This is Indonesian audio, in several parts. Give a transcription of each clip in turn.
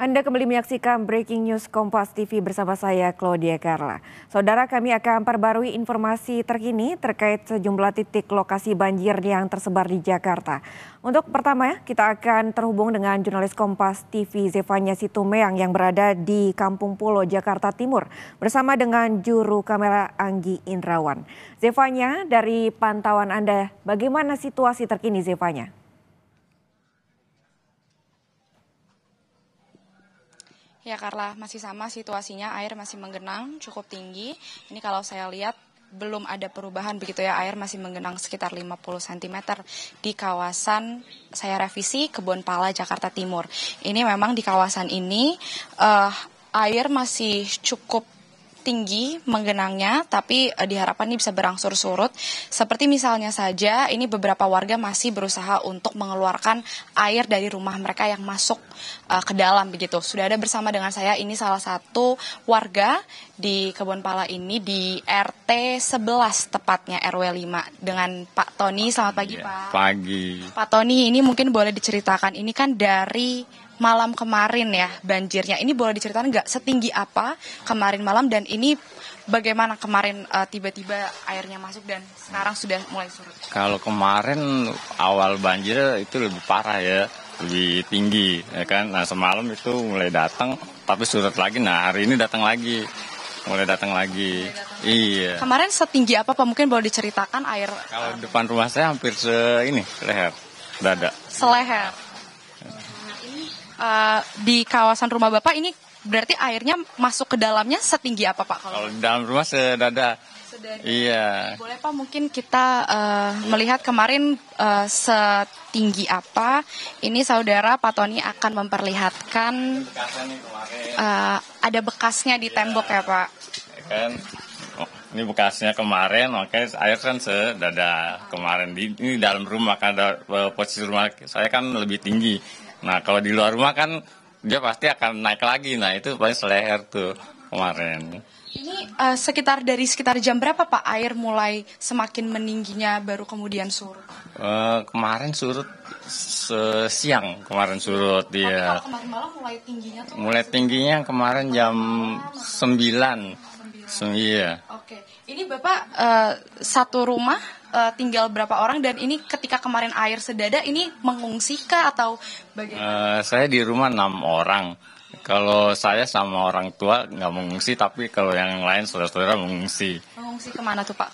Anda kembali menyaksikan Breaking News Kompas TV bersama saya, Claudia Carla. Saudara, kami akan perbarui informasi terkini terkait sejumlah titik lokasi banjir yang tersebar di Jakarta. Untuk pertama, kita akan terhubung dengan jurnalis Kompas TV Zefanya Situmeang yang berada di Kampung Pulo, Jakarta Timur, bersama dengan juru kamera Anggi Indrawan. Zefanya, dari pantauan Anda, bagaimana situasi terkini, Zefanya? Ya Carla, masih sama situasinya, air masih menggenang cukup tinggi. Ini kalau saya lihat belum ada perubahan begitu ya, air masih menggenang sekitar 50 cm di kawasan, saya revisi, Kebonpala, Jakarta Timur. Ini memang di kawasan ini air masih cukup tinggi menggenangnya, tapi diharapkan ini bisa berangsur surut. Seperti misalnya saja, ini beberapa warga masih berusaha untuk mengeluarkan air dari rumah mereka yang masuk ke dalam begitu. Sudah ada bersama dengan saya, ini salah satu warga di Kebonpala ini di RT 11 tepatnya, RW 5 dengan Pak Tony. Selamat pagi, Pak. Pagi. Pak Tony, ini mungkin boleh diceritakan, ini kan dari malam kemarin ya banjirnya. Ini boleh diceritakan nggak setinggi apa kemarin malam, dan ini bagaimana kemarin tiba-tiba airnya masuk dan sekarang sudah mulai surut? Kalau kemarin awal banjir itu lebih parah ya, lebih tinggi ya kan. Nah semalam itu mulai datang tapi surut lagi. Nah hari ini datang lagi, mulai datang lagi. Iya. Kemarin setinggi apa Pak? Mungkin boleh diceritakan air? Kalau depan rumah saya hampir leher, dada. Seleher. Di kawasan rumah Bapak ini berarti airnya masuk ke dalamnya setinggi apa Pak? Kalau di dalam rumah sedada. Iya. Boleh Pak mungkin kita melihat kemarin setinggi apa? Ini saudara Pak Tony akan memperlihatkan ada bekasnya di tembok ya Pak? Kan, ini bekasnya kemarin, makanya air kan sedada kemarin. Ini dalam rumah, kan posisi rumah saya kan lebih tinggi. Nah kalau di luar rumah kan dia pasti akan naik lagi. Nah itu paling seleher tuh kemarin. Ini sekitar jam berapa Pak air mulai semakin meningginya baru kemudian surut? Kemarin surut siang, kemarin surut dia. Tapi kalau kemarin malam mulai tingginya tuh? Mulai tingginya kemarin jam 9. Iya. Oke, ini Bapak satu rumah tinggal berapa orang, dan ini ketika kemarin air sedada ini mengungsi kah atau bagaimana? Saya di rumah 6 orang. Kalau saya sama orang tua nggak mengungsi, tapi kalau yang lain saudara-saudara mengungsi. Mengungsi kemana tuh Pak?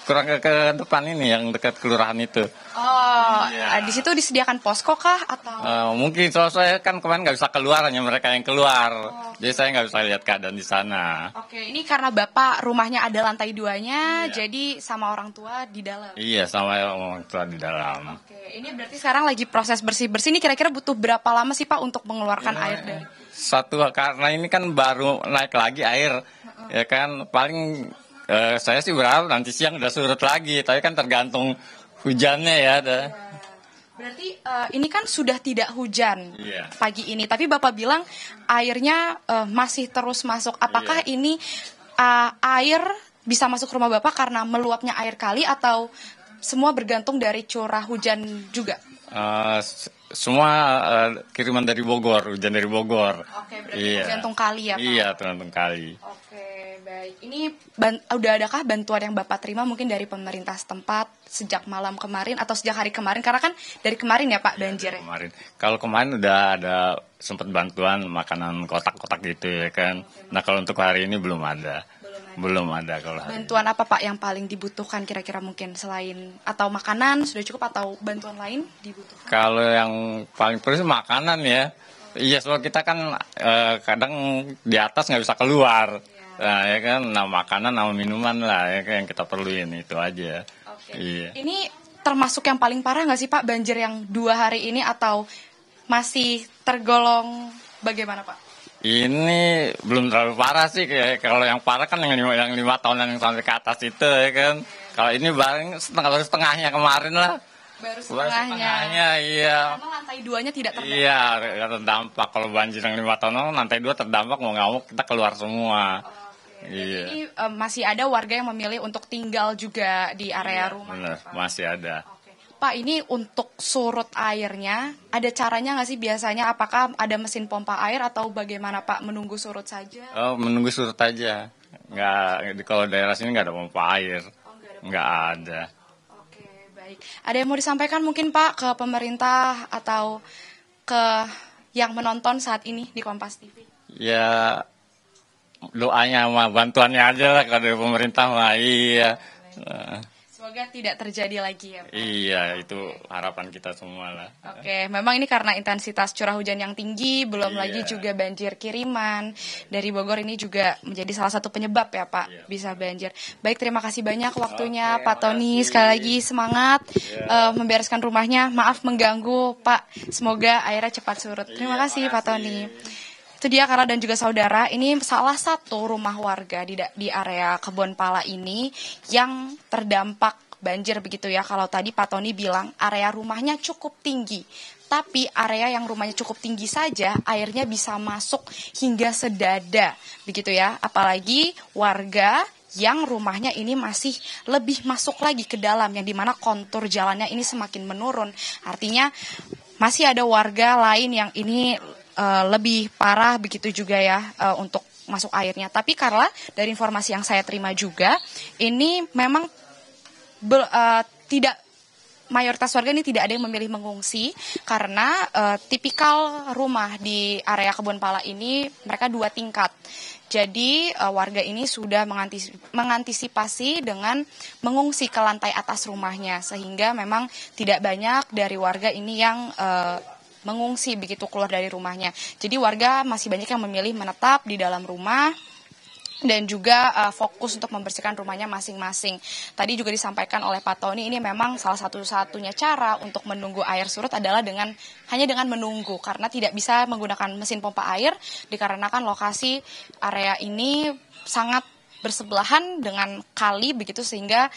Kurang ke depan ini yang dekat kelurahan itu. Oh, di situ disediakan posko kah atau? Mungkin soal saya kan kemarin nggak bisa keluar, hanya mereka yang keluar. Jadi saya nggak bisa lihat keadaan di sana. Oke, ini karena Bapak rumahnya ada lantai 2-nya, jadi sama orang tua di dalam? Iya, sama orang tua di dalam. Oke, ini berarti sekarang lagi proses bersih-bersih. Ini kira-kira butuh berapa lama sih Pak untuk mengeluarkan air dari? Karena ini kan baru naik lagi air, ya kan. Paling saya sih berharap nanti siang udah surut lagi, tapi kan tergantung hujannya ya. Berarti ini kan sudah tidak hujan pagi ini, tapi Bapak bilang airnya masih terus masuk. Apakah ini air bisa masuk ke rumah Bapak karena meluapnya air kali, atau semua bergantung dari curah hujan juga? Semua kiriman dari Bogor, hujan dari Bogor. Oke, berarti tergantung kali ya Pak? Iya, tergantung kali. Oke, baik. Ini udah adakah bantuan yang Bapak terima mungkin dari pemerintah setempat sejak malam kemarin atau sejak hari kemarin? Karena kan dari kemarin ya Pak banjir. Kemarin. Kalau kemarin udah ada sempat bantuan makanan kotak-kotak gitu ya kan. Nah kalau untuk hari ini belum ada. Belum ada kalau hari Bantuan apa Pak yang paling dibutuhkan kira-kira, mungkin selain atau makanan sudah cukup atau bantuan lain dibutuhkan? Kalau yang paling perlu makanan ya. Iya, soal kita kan kadang di atas nggak bisa keluar. Nah ya kan, makanan, minuman lah ya yang kita perluin, itu aja. Oke. Iya. Ini termasuk yang paling parah nggak sih Pak banjir yang 2 hari ini, atau masih tergolong bagaimana Pak? Ini belum terlalu parah sih, kalau yang parah kan yang 5 tahunan yang sampai ke atas itu ya kan. Kalau ini baru setengahnya kemarin lah. Baru setengahnya. Iya. Karena lantai 2-nya tidak terdampak. Iya, terdampak. Kalau banjir yang 5 tahun lantai 2 terdampak, mau nggak mau kita keluar semua. Iya. Jadi masih ada warga yang memilih untuk tinggal juga di area rumah. Benar, masih ada. Oke. Pak, ini untuk surut airnya, ada caranya nggak sih biasanya? Apakah ada mesin pompa air atau bagaimana Pak? Menunggu surut saja? Oh, menunggu surut aja. Nggak, kalau daerah sini nggak ada pompa air. Oh, nggak ada pompa. Nggak ada. Oke, baik. Ada yang mau disampaikan mungkin Pak ke pemerintah atau ke yang menonton saat ini di Kompas TV? Ya, doanya sama bantuannya aja lah kalau dari pemerintah mah. Iya. Semoga tidak terjadi lagi ya Pak. Iya, itu harapan kita semua lah. Oke, memang ini karena intensitas curah hujan yang tinggi, belum lagi juga banjir kiriman. Dari Bogor ini juga menjadi salah satu penyebab ya Pak, bisa banjir. Baik, terima kasih banyak waktunya Pak Tony. Sekali lagi semangat membereskan rumahnya. Maaf mengganggu Pak, semoga airnya cepat surut. Terima kasih Pak Tony. Itu dia Karla dan juga saudara, ini salah satu rumah warga di area Kebon Pala ini yang terdampak banjir begitu ya. Kalau tadi Pak Tony bilang area rumahnya cukup tinggi, tapi area yang rumahnya cukup tinggi saja airnya bisa masuk hingga sedada begitu ya. Apalagi warga yang rumahnya ini masih lebih masuk lagi ke dalam, yang dimana kontur jalannya ini semakin menurun. Artinya masih ada warga lain yang ini lebih parah begitu juga ya untuk masuk airnya. Tapi Karla, dari informasi yang saya terima juga, ini memang tidak, mayoritas warga ini tidak ada yang memilih mengungsi karena tipikal rumah di area Kebon Pala ini mereka 2 tingkat. Jadi warga ini sudah mengantisipasi dengan mengungsi ke lantai atas rumahnya, sehingga memang tidak banyak dari warga ini yang mengungsi begitu keluar dari rumahnya. Jadi warga masih banyak yang memilih menetap di dalam rumah dan juga fokus untuk membersihkan rumahnya masing-masing. Tadi juga disampaikan oleh Pak Tony, ini memang salah satu-satunya cara untuk menunggu air surut adalah hanya dengan menunggu, karena tidak bisa menggunakan mesin pompa air dikarenakan lokasi area ini sangat bersebelahan dengan kali begitu, sehingga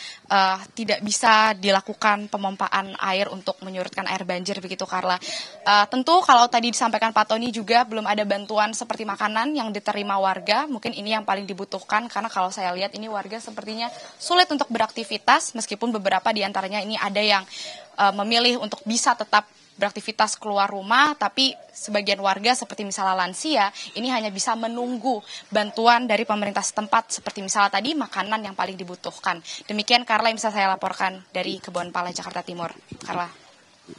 tidak bisa dilakukan pemompaan air untuk menyurutkan air banjir begitu Karla. Tentu kalau tadi disampaikan Pak Tony juga belum ada bantuan seperti makanan yang diterima warga, mungkin ini yang paling dibutuhkan karena kalau saya lihat ini warga sepertinya sulit untuk beraktivitas, meskipun beberapa diantaranya ini ada yang memilih untuk bisa tetap beraktivitas keluar rumah, tapi sebagian warga seperti misalnya lansia ini hanya bisa menunggu bantuan dari pemerintah setempat, seperti misalnya tadi makanan yang paling dibutuhkan. Demikian Karla yang bisa saya laporkan dari Kebon Pala, Jakarta Timur. Karla.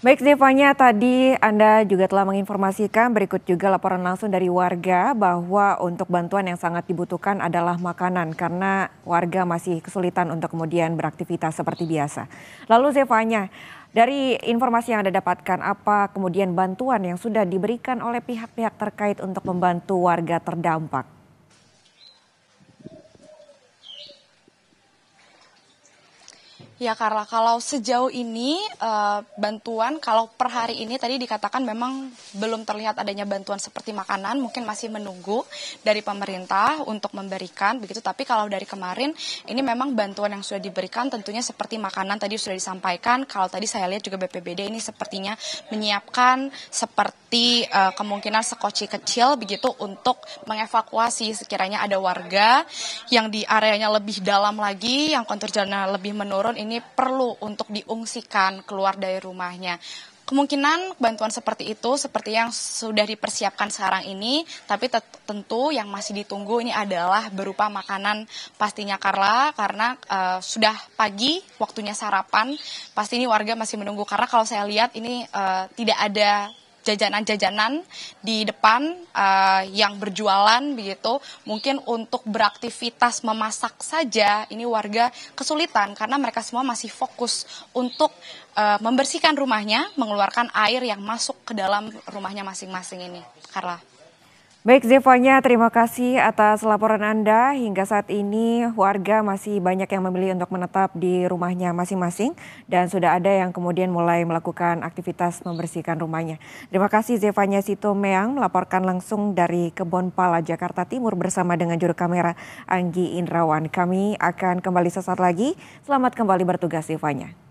Baik Zevanya, tadi Anda juga telah menginformasikan, berikut juga laporan langsung dari warga bahwa untuk bantuan yang sangat dibutuhkan adalah makanan karena warga masih kesulitan untuk kemudian beraktivitas seperti biasa. Lalu Zevanya, dari informasi yang Anda dapatkan, apa kemudian bantuan yang sudah diberikan oleh pihak-pihak terkait untuk membantu warga terdampak? Ya Karla, kalau sejauh ini bantuan kalau per hari ini tadi dikatakan memang belum terlihat adanya bantuan seperti makanan, mungkin masih menunggu dari pemerintah untuk memberikan begitu. Tapi kalau dari kemarin ini memang bantuan yang sudah diberikan tentunya seperti makanan tadi sudah disampaikan. Kalau tadi saya lihat juga BPBD ini sepertinya menyiapkan seperti kemungkinan sekoci kecil begitu untuk mengevakuasi sekiranya ada warga yang di areanya lebih dalam lagi, yang kontur jalannya lebih menurun, ini perlu untuk diungsikan keluar dari rumahnya. Kemungkinan bantuan seperti itu seperti yang sudah dipersiapkan sekarang ini, tapi tentu yang masih ditunggu ini adalah berupa makanan pastinya Karla, karena sudah pagi waktunya sarapan, pasti ini warga masih menunggu karena kalau saya lihat ini tidak ada jajanan-jajanan di depan yang berjualan begitu. Mungkin untuk beraktivitas memasak saja ini warga kesulitan karena mereka semua masih fokus untuk membersihkan rumahnya, mengeluarkan air yang masuk ke dalam rumahnya masing-masing ini. Karla. Baik Zevanya, terima kasih atas laporan Anda. Hingga saat ini warga masih banyak yang memilih untuk menetap di rumahnya masing-masing dan sudah ada yang kemudian mulai melakukan aktivitas membersihkan rumahnya. Terima kasih Zevanya Sitomeang melaporkan langsung dari Kebon Pala, Jakarta Timur bersama dengan juru kamera Anggi Indrawan. Kami akan kembali sesaat lagi. Selamat kembali bertugas Zevanya.